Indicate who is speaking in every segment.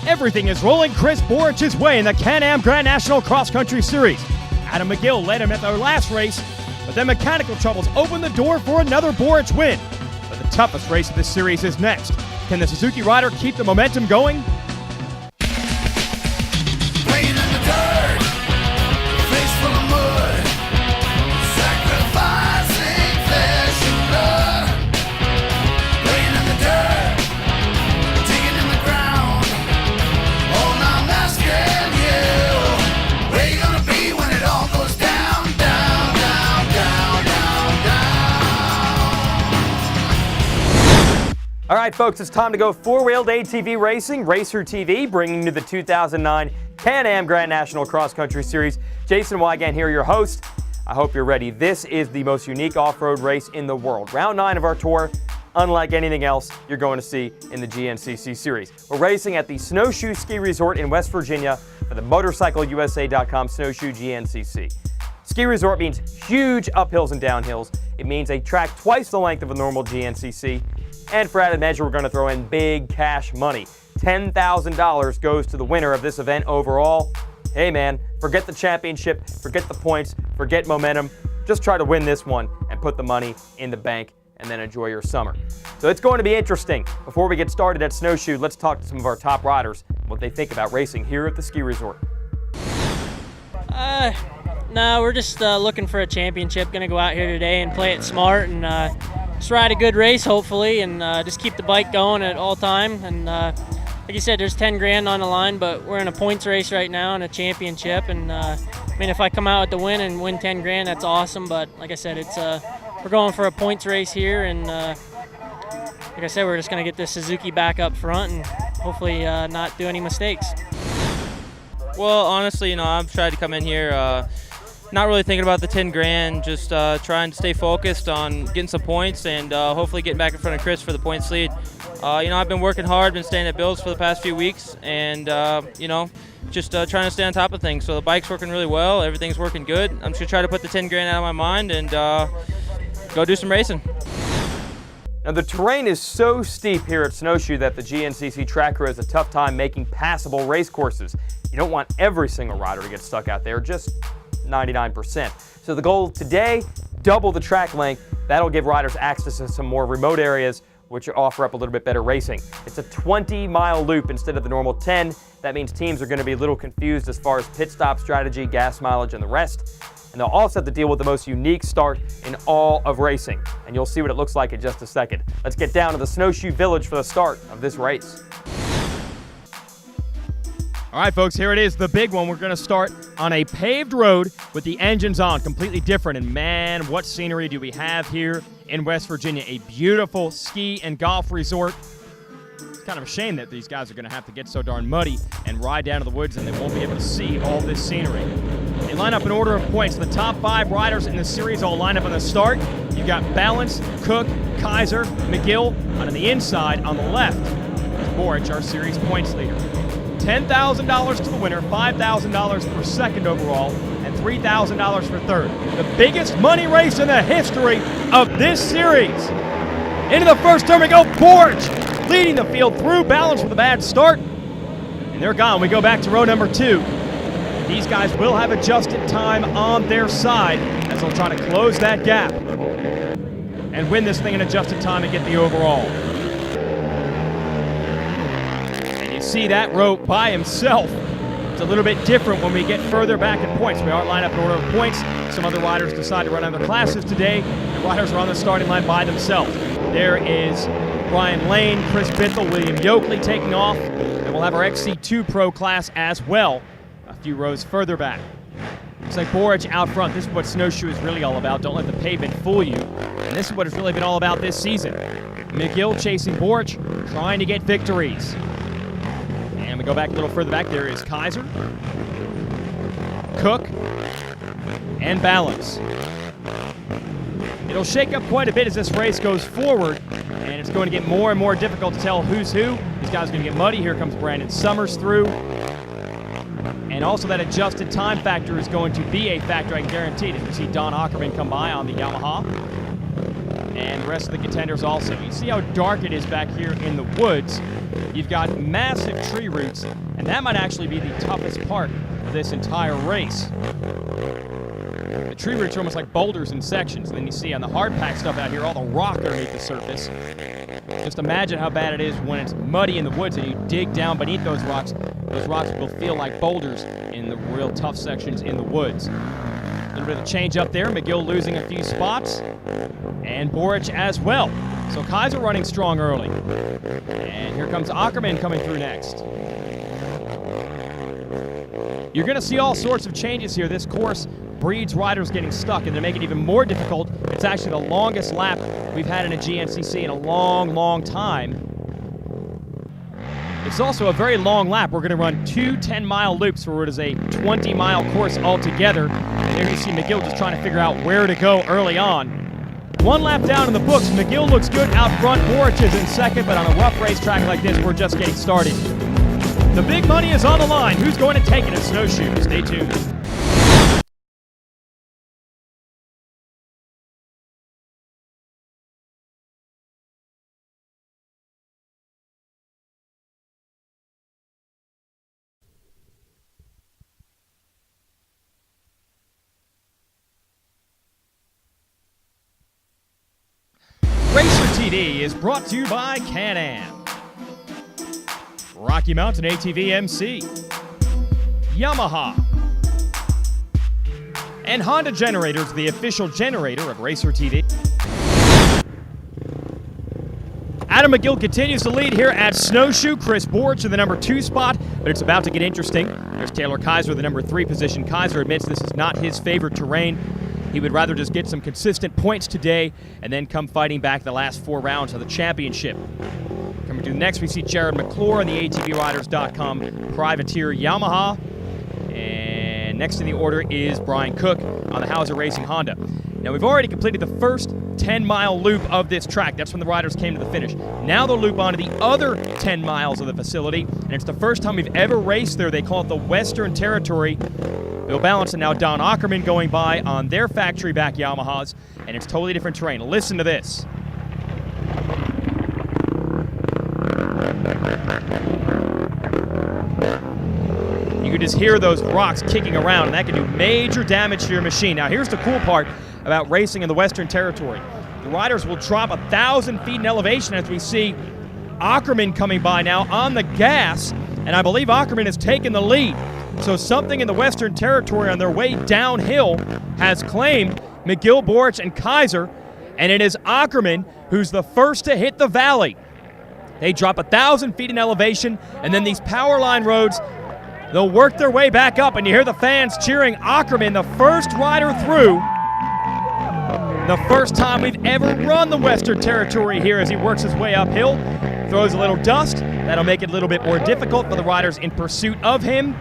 Speaker 1: Everything is rolling Chris Borich's way in the Can-Am Grand National Cross Country Series. Adam McGill led him at their last race, but then mechanical troubles opened the door for another Borich win. But the toughest race of this series is next. Can the Suzuki rider keep the momentum going? All right, folks, it's time to go four-wheeled ATV racing. Racer TV bringing you the 2009 Can-Am Grand National Cross Country Series. Jason Wygant here, your host. I hope you're ready. This is the most unique off-road race in the world. Round 9 of our tour, unlike anything else you're going to see in the GNCC series. We're racing at the Snowshoe Ski Resort in West Virginia for the MotorcycleUSA.com Snowshoe GNCC. Ski resort means huge uphills and downhills. It means a track twice the length of a normal GNCC. And for added measure, we're going to throw in big cash money. $10,000 goes to the winner of this event overall. Hey man, forget the championship, forget the points, forget momentum. Just try to win this one and put the money in the bank and then enjoy your summer. So it's going to be interesting. Before we get started at Snowshoe, let's talk to some of our top riders and what they think about racing here at the ski resort.
Speaker 2: No, we're just looking for a championship. Going to go out here today and play it smart and just ride a good race, hopefully, and just keep the bike going at all time. And like you said, there's 10 grand on the line, but we're in a points race right now and a championship. And I mean, if I come out with the win and win 10 grand, that's awesome. But like I said, it's we're going for a points race here, and like I said, we're just going to get this Suzuki back up front and hopefully not do any mistakes.
Speaker 3: Well, honestly, I've tried to come in here not really thinking about the 10 grand, just trying to stay focused on getting some points and hopefully getting back in front of Chris for the points lead. I've been working hard, been staying at Bill's for the past few weeks, and just trying to stay on top of things. So the bike's working really well, everything's working good. I'm just gonna try to put the 10 grand out of my mind and go do some racing.
Speaker 1: Now the terrain is so steep here at Snowshoe that the GNCC track crew has a tough time making passable race courses. You don't want every single rider to get stuck out there, just 99%. So the goal today, double the track length. That'll give riders access to some more remote areas which offer up a little bit better racing. It's a 20-mile loop instead of the normal 10. That means teams are going to be a little confused as far as pit stop strategy, gas mileage, and the rest. And they'll also have to deal with the most unique start in all of racing. And you'll see what it looks like in just a second. Let's get down to the Snowshoe Village for the start of this race. All right, folks, here it is, the big one. We're going to start on a paved road with the engines on, completely different. And man, what scenery do we have here in West Virginia? A beautiful ski and golf resort. It's kind of a shame that these guys are going to have to get so darn muddy and ride down to the woods and they won't be able to see all this scenery. They line up in order of points. The top 5 riders in the series all line up on the start. You've got Balance, Cook, Kaiser, McGill, and on the inside, on the left, is Borich, our series points leader. $10,000 to the winner, $5,000 for second overall, and $3,000 for third. The biggest money race in the history of this series. Into the first turn we go, Borich leading the field through. Balance with a bad start, and they're gone. We go back to row number 2. These guys will have adjusted time on their side as they'll try to close that gap and win this thing in adjusted time and get the overall. See that row by himself. It's a little bit different when we get further back in points. We aren't lined up in order of points. Some other riders decide to run other classes today. The riders are on the starting line by themselves. There is Brian Lane, Chris Bithell, William Yoakley taking off, and we'll have our XC2 Pro class as well a few rows further back. Looks like Borich out front. This is what Snowshoe is really all about. Don't let the pavement fool you. And this is what it's really been all about this season. McGill chasing Borich, trying to get victories. And we go back a little further back. There is Kaiser, Cook, and Balance. It'll shake up quite a bit as this race goes forward, and it's going to get more and more difficult to tell who's who. These guys are going to get muddy. Here comes Brandon Summers through. And also that adjusted time factor is going to be a factor, I can guarantee it. As we see Don Ackerman come by on the Yamaha. And the rest of the contenders also. You see how dark it is back here in the woods. you've got massive tree roots, and that might actually be the toughest part of this entire race. The tree roots are almost like boulders in sections, and then you see on the hard pack stuff out here, all the rock underneath the surface. Just imagine how bad it is when it's muddy in the woods and you dig down beneath those rocks. Those rocks will feel like boulders in the real tough sections in the woods. A little bit of a change up there. McGill losing a few spots, and Boric as well. So Kaiser running strong early. And here comes Ackerman coming through next. You're going to see all sorts of changes here. This course breeds riders getting stuck, and to make it even more difficult, it's actually the longest lap we've had in a GNCC in a long, long time. It's also a very long lap. We're going to run two 10-mile loops where it is a 20-mile course altogether. And there you see McGill just trying to figure out where to go early on. One lap down in the books. McGill looks good out front. Boric is in second, but on a rough racetrack like this, we're just getting started. The big money is on the line. Who's going to take it at Snowshoe? Stay tuned. Racer TD is brought to you by Can-Am, Rocky Mountain ATV MC, Yamaha, and Honda Generators, the official generator of Racer TV. Adam McGill continues to lead here at Snowshoe. Chris Boric in the number 2 spot, but it's about to get interesting. There's Taylor Kaiser, the number 3 position. Kaiser admits this is not his favorite terrain. He would rather just get some consistent points today and then come fighting back the last 4 rounds of the championship. Coming to next, we see Jared McClure on the ATVRiders.com Privateer Yamaha. And next in the order is Brian Cook on the Hauser Racing Honda. Now, we've already completed the first 10-mile loop of this track. That's when the riders came to the finish. Now they'll loop onto the other 10 miles of the facility, and it's the first time we've ever raced there. They call it the Western Territory. Bill Balance and now Don Ackerman going by on their factory-back Yamahas, and it's totally different terrain. Listen to this. You can just hear those rocks kicking around, and that can do major damage to your machine. Now, here's the cool part about racing in the Western Territory. The riders will drop 1,000 feet in elevation as we see Ackerman coming by now on the gas, and I believe Ackerman has taken the lead. So something in the Western Territory on their way downhill has claimed McGill, Boric, and Kaiser, and it is Ackerman who's the first to hit the valley. They drop 1,000 feet in elevation, and then these power line roads, they'll work their way back up, and you hear the fans cheering Ackerman, the first rider through. The first time we've ever run the Western Territory here as he works his way uphill. Throws a little dust. That'll make it a little bit more difficult for the riders in pursuit of him.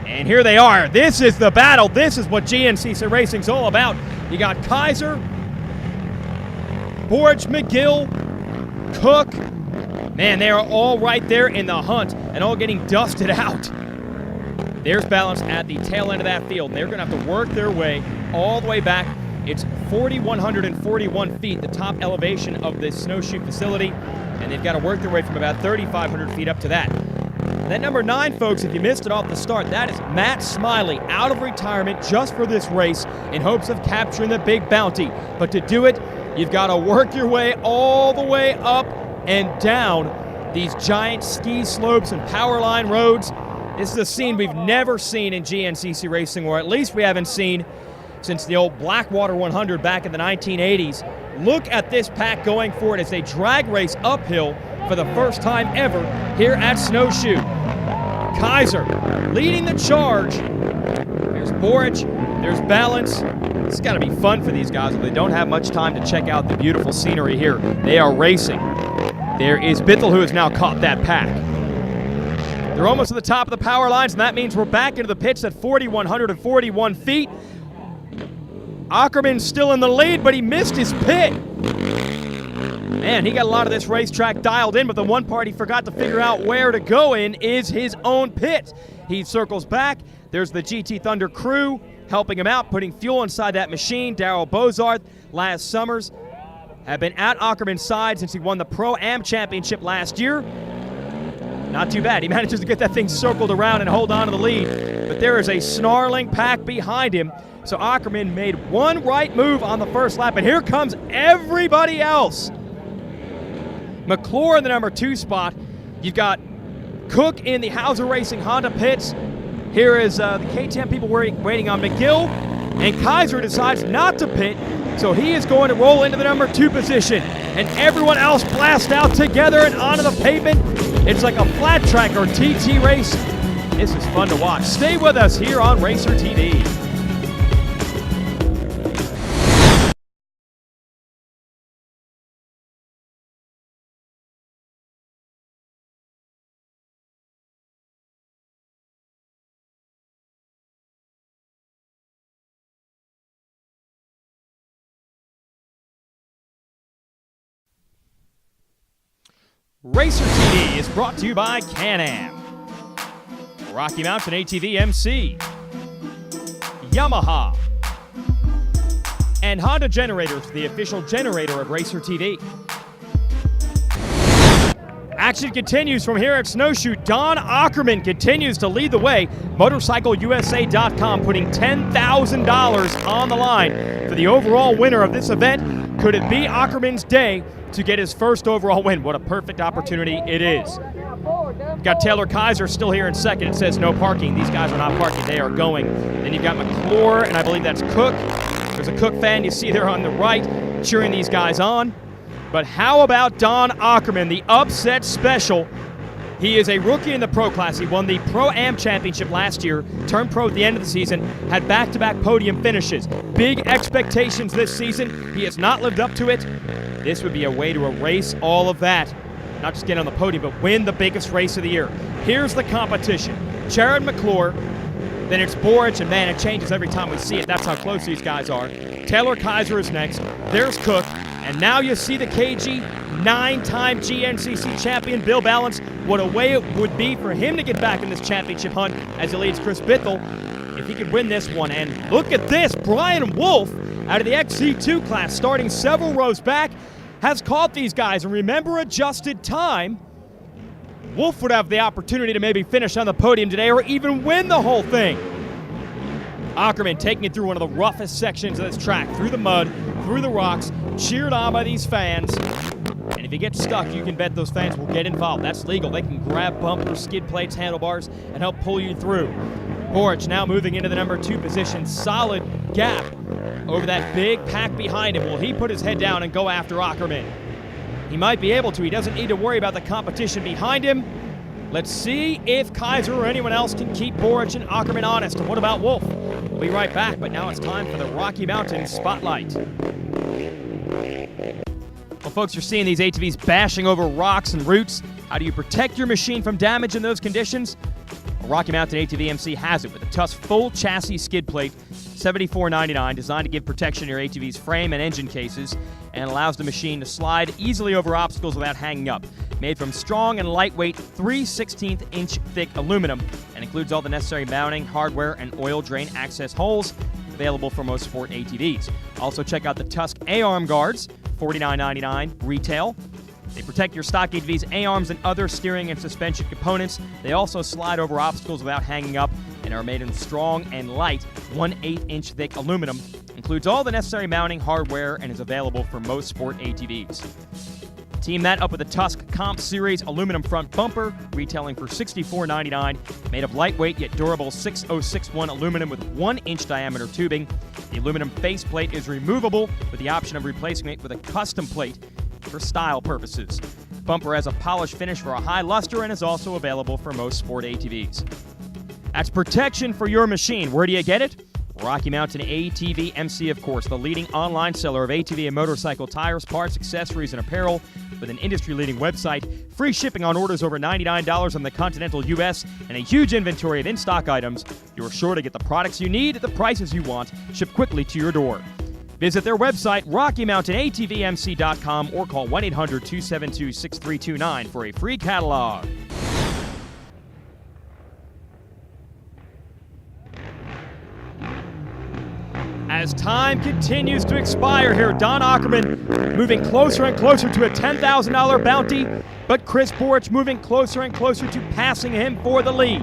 Speaker 1: And here they are. This is the battle. This is what GNCC Racing's all about. You got Kaiser, Boric, McGill, Cook. Man, they are all right there in the hunt and all getting dusted out. There's Balance at the tail end of that field. They're going to have to work their way all the way back. It's 4,141 feet, the top elevation of this Snowshoe facility, and they've got to work their way from about 3,500 feet up to that. That number 9, folks, if you missed it off the start, that is Matt Smiley out of retirement just for this race in hopes of capturing the big bounty. But to do it, you've got to work your way all the way up and down these giant ski slopes and power line roads. This is a scene we've never seen in GNCC racing, or at least we haven't seen since the old Blackwater 100 back in the 1980s. Look at this pack going for it as they drag race uphill for the first time ever here at Snowshoe. Kaiser leading the charge. There's Boric, there's Balance. It's got to be fun for these guys, but they don't have much time to check out the beautiful scenery here. They are racing. There is Bithell, who has now caught that pack. They're almost at the top of the power lines, and that means we're back into the pits at 4,141 feet. Ackerman's still in the lead, but he missed his pit. Man, he got a lot of this racetrack dialed in, but the one part he forgot to figure out where to go in is his own pit. He circles back. There's the GT Thunder crew helping him out, putting fuel inside that machine. Darryl Bozarth, last summers, have been at Ackerman's side since he won the Pro-Am Championship last year. Not too bad. He manages to get that thing circled around and hold on to the lead. But there is a snarling pack behind him. So Ackerman made one right move on the first lap, and here comes everybody else. McClure in the number 2 spot. You've got Cook in the Hauser Racing Honda pits. Here is the KTM people waiting on McGill, and Kaiser decides not to pit, so he is going to roll into the number 2 position. And everyone else blasts out together and onto the pavement. It's like a flat track or TT race. This is fun to watch. Stay with us here on Racer TV. Racer TV is brought to you by Can-Am, Rocky Mountain ATV MC, Yamaha, and Honda Generators, the official generator of Racer TV. Action continues from here at Snowshoe. Don Ackerman continues to lead the way. MotorcycleUSA.com putting $10,000 on the line for the overall winner of this event. Could it be Ackerman's day to get his first overall win? What a perfect opportunity it is. You've got Taylor Kaiser still here in second. It says no parking. These guys are not parking. They are going. Then you've got McClure, and I believe that's Cook. There's a Cook fan you see there on the right cheering these guys on. But how about Don Ackerman, the upset special? He is a rookie in the pro class. He won the Pro-Am Championship last year, turned pro at the end of the season, had back-to-back podium finishes. Big expectations this season. He has not lived up to it. This would be a way to erase all of that. Not just get on the podium, but win the biggest race of the year. Here's the competition. Jared McClure, then it's Boric, and man, it changes every time we see it. That's how close these guys are. Taylor Kaiser is next. There's Cook. And now you see the KG, 9-time GNCC champion, Bill Balance. What a way it would be for him to get back in this championship hunt as he leads Chris Bithell, if he could win this one. And look at this, Brian Wolf out of the XC2 class, starting several rows back, has caught these guys. And remember, adjusted time, Wolf would have the opportunity to maybe finish on the podium today or even win the whole thing. Ackerman taking it through one of the roughest sections of this track, through the mud, through the rocks, cheered on by these fans. And if he gets stuck, you can bet those fans will get involved. That's legal. They can grab bumpers, skid plates, handlebars, and help pull you through. Boric now moving into the number 2 position. Solid gap over that big pack behind him. Will he put his head down and go after Ackerman? He might be able to. He doesn't need to worry about the competition behind him. Let's see if Kaiser or anyone else can keep Boric and Ackerman honest. And what about Wolf? We'll be right back, but now it's time for the Rocky Mountain Spotlight. Well, folks, you're seeing these ATVs bashing over rocks and roots. How do you protect your machine from damage in those conditions? Well, Rocky Mountain ATV MC has it with a Tusk full chassis skid plate, $74.99, designed to give protection to your ATV's frame and engine cases, and allows the machine to slide easily over obstacles without hanging up. Made from strong and lightweight 3/16-inch thick aluminum, and includes all the necessary mounting, hardware, and oil drain access holes, available for most sport ATVs. Also check out the Tusk A-arm guards, $49.99 retail. They protect your stock ATV's A-arms and other steering and suspension components. They also slide over obstacles without hanging up and are made in strong and light 1/8-inch thick aluminum. Includes all the necessary mounting, hardware, and is available for most sport ATVs. Team that up with a Tusk Comp Series aluminum front bumper, retailing for $64.99, made of lightweight yet durable 6061 aluminum with 1-inch diameter tubing. The aluminum faceplate is removable with the option of replacing it with a custom plate for style purposes. Bumper has a polished finish for a high luster and is also available for most sport ATVs. That's protection for your machine. Where do you get it? Rocky Mountain ATV MC, of course, the leading online seller of ATV and motorcycle tires, parts, accessories, and apparel, with an industry-leading website, free shipping on orders over $99 on the continental U.S., and a huge inventory of in-stock items. You're sure to get the products you need at the prices you want, shipped quickly to your door. Visit their website, RockyMountainATVMC.com, or call 1-800-272-6329 for a free catalog. As time continues to expire here, Don Ackerman moving closer and closer to a $10,000 bounty, but Chris Borich moving closer and closer to passing him for the lead.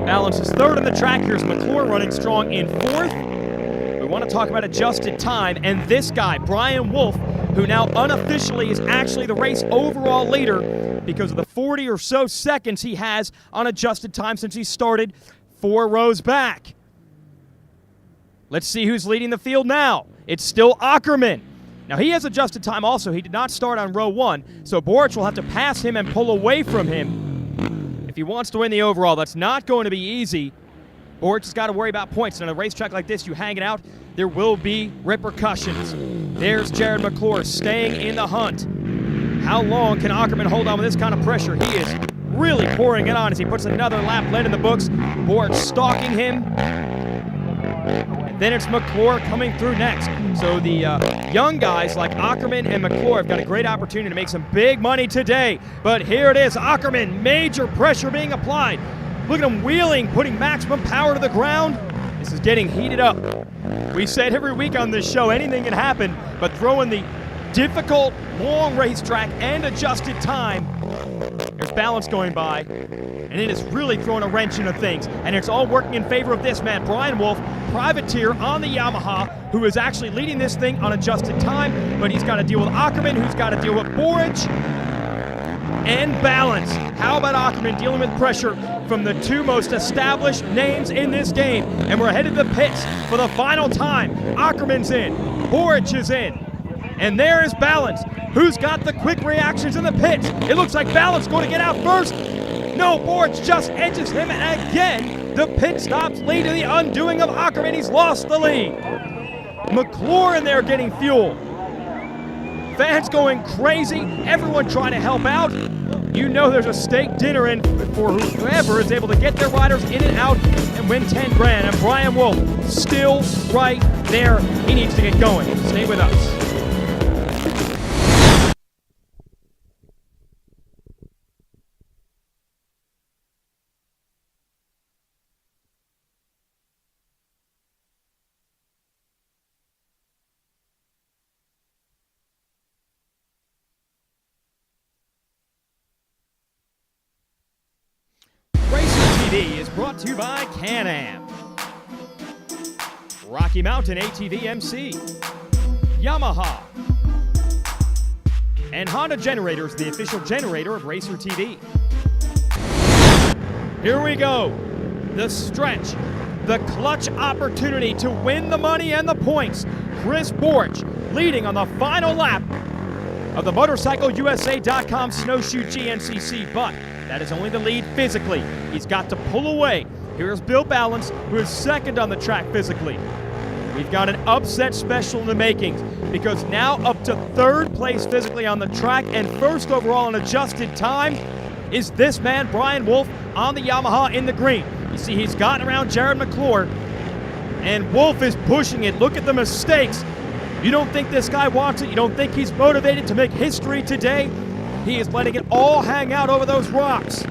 Speaker 1: Balance is third on the track. Here's McClure running strong in fourth. We want to talk about adjusted time, and this guy, Brian Wolf, who now unofficially is actually the race overall leader because of the 40 or so seconds he has on adjusted time since he started 4 rows back. Let's see who's leading the field now. It's still Ackerman. Now he has adjusted time also. He did not start on row 1, so Borich will have to pass him and pull away from him if he wants to win the overall. That's not going to be easy. Borich has got to worry about points. And on a racetrack like this, you hang it out, there will be repercussions. There's Jared McClure staying in the hunt. How long can Ackerman hold on with this kind of pressure? He is really pouring it on as he puts another lap led in the books. Borich stalking him. Then it's McClure coming through next. So the young guys like Ackerman and McClure have got a great opportunity to make some big money today. But here it is, Ackerman, major pressure being applied. Look at him wheeling, putting maximum power to the ground. This is getting heated up. We said every week on this show, anything can happen, but throwing the difficult, long racetrack and adjusted time, there's balance going by, and it is really throwing a wrench into things. And it's all working in favor of this man, Brian Wolf, privateer on the Yamaha, who is actually leading this thing on adjusted time, but he's got to deal with Ackerman, who's got to deal with Borich, and balance. How about Ackerman dealing with pressure from the 2 most established names in this game? And we're headed to the pits for the final time. Ackerman's in, Borich is in, and there is Balance. Who's got the quick reactions in the pits? It looks like Balance going to get out first. No, Borich just edges him, and again, the pit stops lead to the undoing of Ackerman. He's lost the lead. McClure in there getting fuel. Fans going crazy, everyone trying to help out. You know there's a steak dinner in for whoever is able to get their riders in and out and win 10 grand. And Brian Wolf still right there. He needs to get going. Stay with us. Is brought to you by Can-Am, Rocky Mountain ATV MC, Yamaha, and Honda Generators, the official generator of Racer TV. Here we go. The stretch, the clutch opportunity to win the money and the points. Chris Borich leading on the final lap of the MotorcycleUSA.com Snowshoe GNCC, but that is only the lead physically. He's got to pull away. Here's Bill Balance, who is second on the track physically. We've got an upset special in the makings because now up to 3rd place physically on the track and 1st overall in adjusted time is this man, Brian Wolf, on the Yamaha in the green. You see he's gotten around Jared McClure, and Wolf is pushing it. Look at the mistakes. You don't think this guy wants it? You don't think he's motivated to make history today? He is letting it all hang out over those rocks.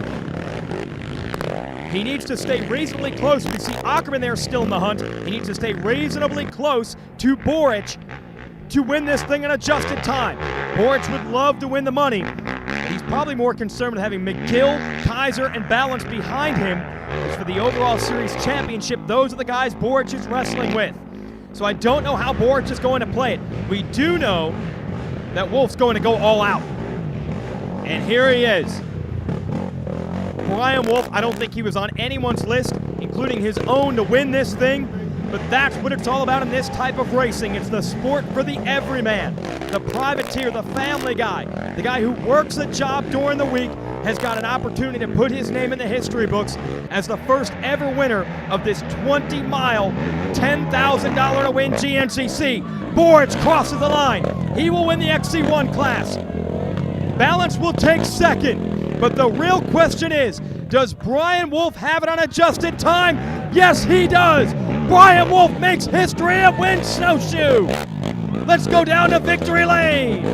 Speaker 1: He needs to stay reasonably close. We see Ackerman there still in the hunt. He needs to stay reasonably close to Borich to win this thing in adjusted time. Borich would love to win the money. He's probably more concerned with having McGill, Kaiser, and Balance behind him. As for the overall series championship, those are the guys Borich is wrestling with. So I don't know how Borich is going to play it. We do know that Wolf's going to go all out. And here he is. Brian Wolf, I don't think he was on anyone's list, including his own, to win this thing, but that's what it's all about in this type of racing. It's the sport for the everyman, the privateer, the family guy, the guy who works a job during the week has got an opportunity to put his name in the history books as the first ever winner of this 20-mile, $10,000 to win GNCC. Borich crosses the line. He will win the XC1 class. Balance will take second, but the real question is, does Brian Wolf have it on adjusted time? Yes, he does. Brian Wolf makes history and wins Snowshoe. Let's go down to victory lane.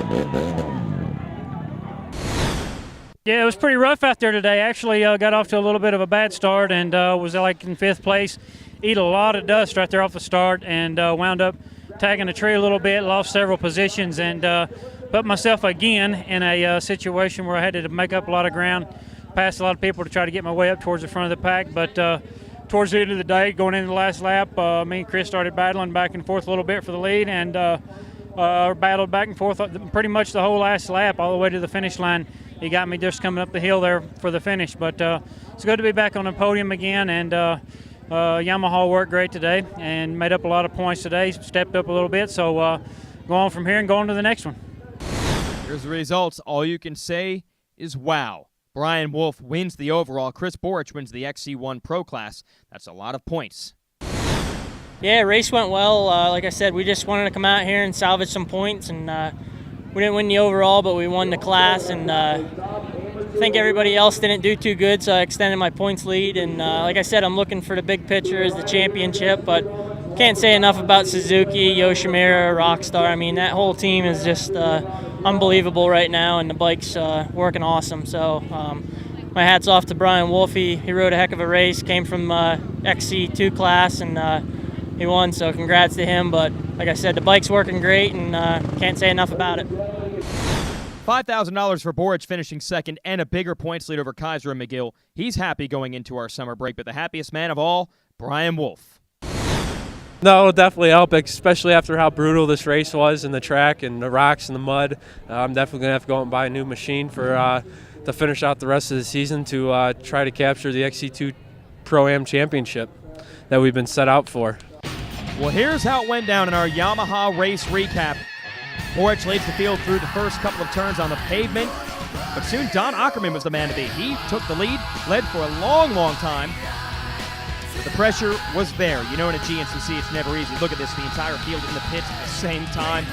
Speaker 4: Yeah, it was pretty rough out there today. Actually, got off to a little bit of a bad start and was like in 5th place. eat a lot of dust right there off the start, and wound up tagging a tree a little bit, lost several positions, and put myself again in a situation where I had to make up a lot of ground, past a lot of people to try to get my way up towards the front of the pack. But towards the end of the day, going into the last lap, me and Chris started battling back and forth a little bit for the lead, and battled back and forth pretty much the whole last lap all the way to the finish line. He got me just coming up the hill there for the finish. But it's good to be back on the podium again, and Yamaha worked great today and made up a lot of points today, stepped up a little bit. So go on from here and go on to the next one.
Speaker 1: Here's the results. All you can say is wow. Brian Wolf wins the overall. Chris Borich wins the XC1 Pro Class. That's a lot of points.
Speaker 2: Yeah, race went well. Like I said, we just wanted to come out here and salvage some points, and we didn't win the overall, but we won the class, and I think everybody else didn't do too good, so I extended my points lead. And like I said, I'm looking for the big picture as the championship, but can't say enough about Suzuki, Yoshimura, Rockstar. I mean, that whole team is just unbelievable right now, and the bike's working awesome. So my hat's off to Brian Wolf. He rode a heck of a race, came from XC2 class, and he won, so congrats to him. But like I said, the bike's working great, and can't say enough about it.
Speaker 1: $5,000 for Borich finishing second, and a bigger points lead over Kaiser and McGill. He's happy going into our summer break, but the happiest man of all, Brian Wolf.
Speaker 5: No, it'll definitely help, especially after how brutal this race was in the track and the rocks and the mud. I'm definitely going to have to go out and buy a new machine for to finish out the rest of the season to try to capture the XC2 Pro-Am Championship that we've been set out for.
Speaker 1: Well, here's how it went down in our Yamaha race recap. Borich leads the field through the first couple of turns on the pavement, but soon Don Ackerman was the man to beat. He took the lead, led for a long, long time. But the pressure was there. You know, in a GNCC, it's never easy. Look at this, the entire field in the pits at the same time.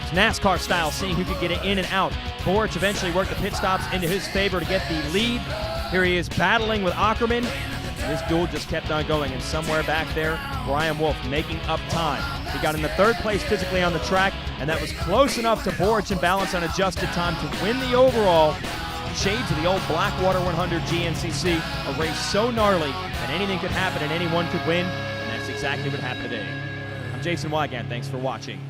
Speaker 1: It's NASCAR style, seeing who could get it in and out. Borich eventually worked the pit stops into his favor to get the lead. Here he is battling with Ackerman. This duel just kept on going, and somewhere back there, Brian Wolf making up time. He got in the third place physically on the track, and that was close enough to Borich and balance on adjusted time to win the overall. Shades of the old Blackwater 100 GNCC, a race so gnarly that anything could happen and anyone could win, and that's exactly what happened today. I'm Jason Wygant. Thanks for watching.